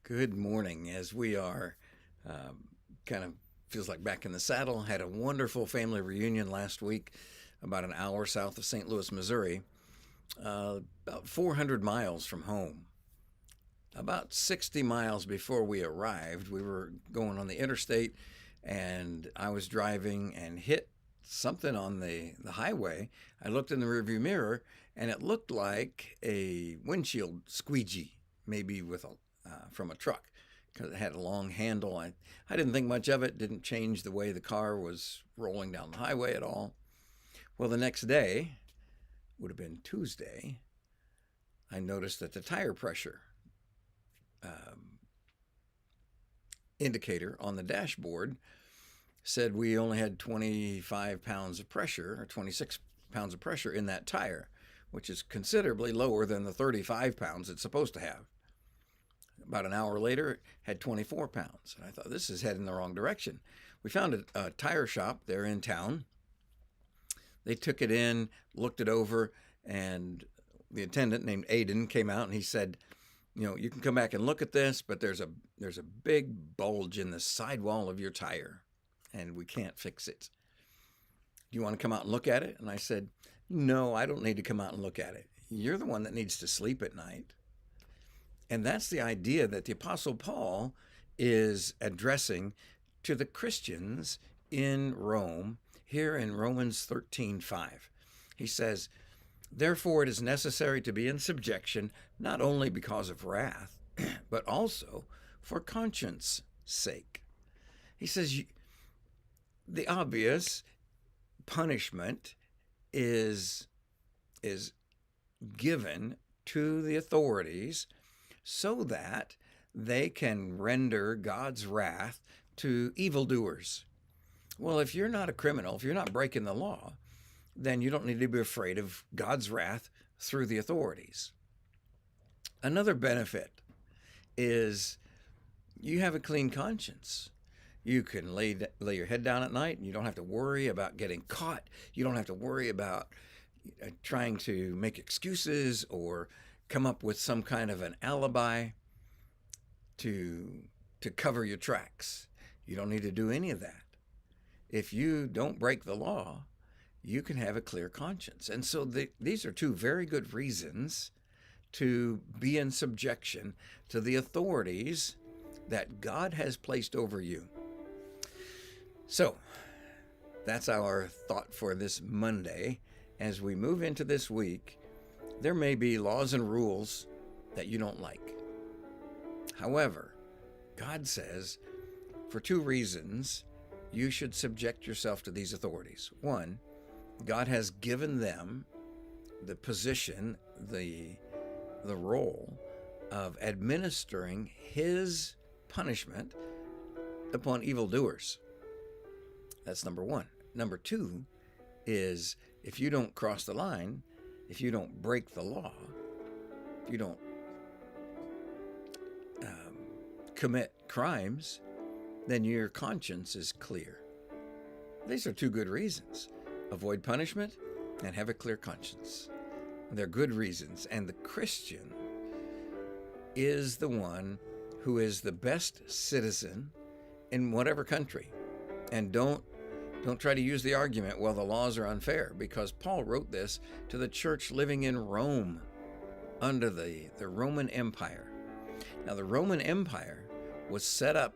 Good morning. As we are kind of feels like back in the saddle, had a wonderful family reunion last week about an hour south of St. Louis, Missouri, about 400 miles from home. About 60 miles before we arrived, we were going on the interstate and I was driving and hit something on the highway. I looked in the rearview mirror and it looked like a windshield squeegee, maybe from a truck, because it had a long handle. I didn't think much of it, didn't change the way the car was rolling down the highway at all. Well, the next day, would have been Tuesday, I noticed that the tire pressure um, indicator on the dashboard said we only had 25 pounds of pressure, or 26 pounds of pressure in that tire, which is considerably lower than the 35 pounds it's supposed to have. About an hour later, it had 24 pounds. And I thought, this is heading the wrong direction. We found a tire shop there in town. They took it in, looked it over, and the attendant named Aiden came out and he said, you can come back and look at this, but there's a big bulge in the sidewall of your tire, and we can't fix it. Do you want to come out and look at it? And I said, no, I don't need to come out and look at it. You're the one that needs to sleep at night. And that's the idea that the Apostle Paul is addressing to the Christians in Rome, here in Romans 13:5. He says, therefore it is necessary to be in subjection, not only because of wrath, but also for conscience sake. He says the obvious punishment is given to the authorities so that they can render God's wrath to evildoers. Well, if you're not a criminal, if you're not breaking the law, then you don't need to be afraid of God's wrath through the authorities. Another benefit is you have a clean conscience. You can lay your head down at night and you don't have to worry about getting caught. You don't have to worry about trying to make excuses or come up with some kind of an alibi to cover your tracks. You don't need to do any of that. If you don't break the law, you can have a clear conscience. And so these are two very good reasons to be in subjection to the authorities that God has placed over you. So that's our thought for this Monday. As we move into this week, there may be laws and rules that you don't like. However, God says for two reasons you should subject yourself to these authorities. One, God has given them the position, the role of administering his punishment upon evildoers. That's number one. Number two is if you don't cross the line, if you don't break the law, if you don't commit crimes, then your conscience is clear. These are two good reasons. Avoid punishment and have a clear conscience. They're good reasons. And the Christian is the one who is the best citizen in whatever country. And don't try to use the argument, well, the laws are unfair, because Paul wrote this to the church living in Rome under the Roman Empire. Now, the Roman Empire was set up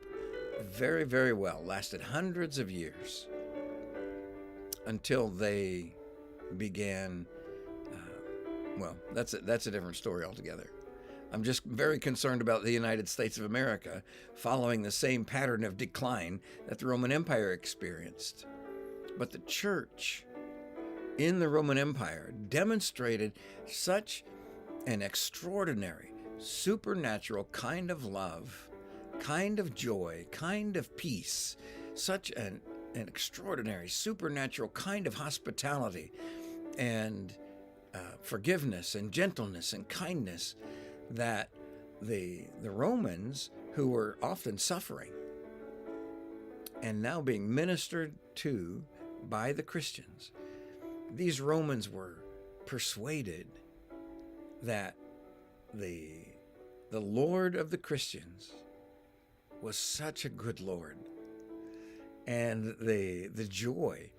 very, very well, lasted hundreds of years until they began, that's a different story altogether. I'm just very concerned about the United States of America following the same pattern of decline that the Roman Empire experienced. But the church in the Roman Empire demonstrated such an extraordinary, supernatural kind of love, kind of joy, kind of peace, such an extraordinary, supernatural kind of hospitality and forgiveness and gentleness and kindness that the Romans, who were often suffering and now being ministered to by the Christians, these Romans were persuaded that the The Lord of the Christians was such a good Lord. And the joy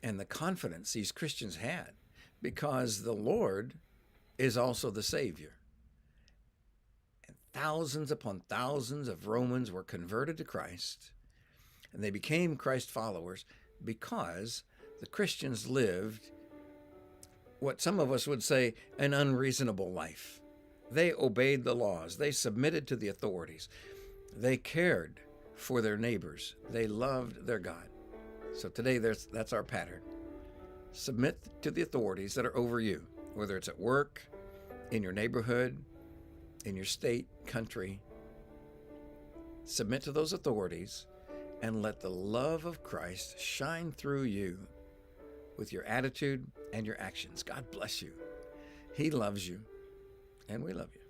and the confidence these Christians had, because the Lord is also the Savior. And thousands upon thousands of Romans were converted to Christ, and they became Christ followers because the Christians lived what some of us would say an unreasonable life. They obeyed the laws. They submitted to the authorities. They cared for their neighbors. They loved their God. So today that's our pattern. Submit to the authorities that are over you, whether it's at work, in your neighborhood, in your state, country. Submit to those authorities and let the love of Christ shine through you with your attitude and your actions. God bless you. He loves you, and we love you.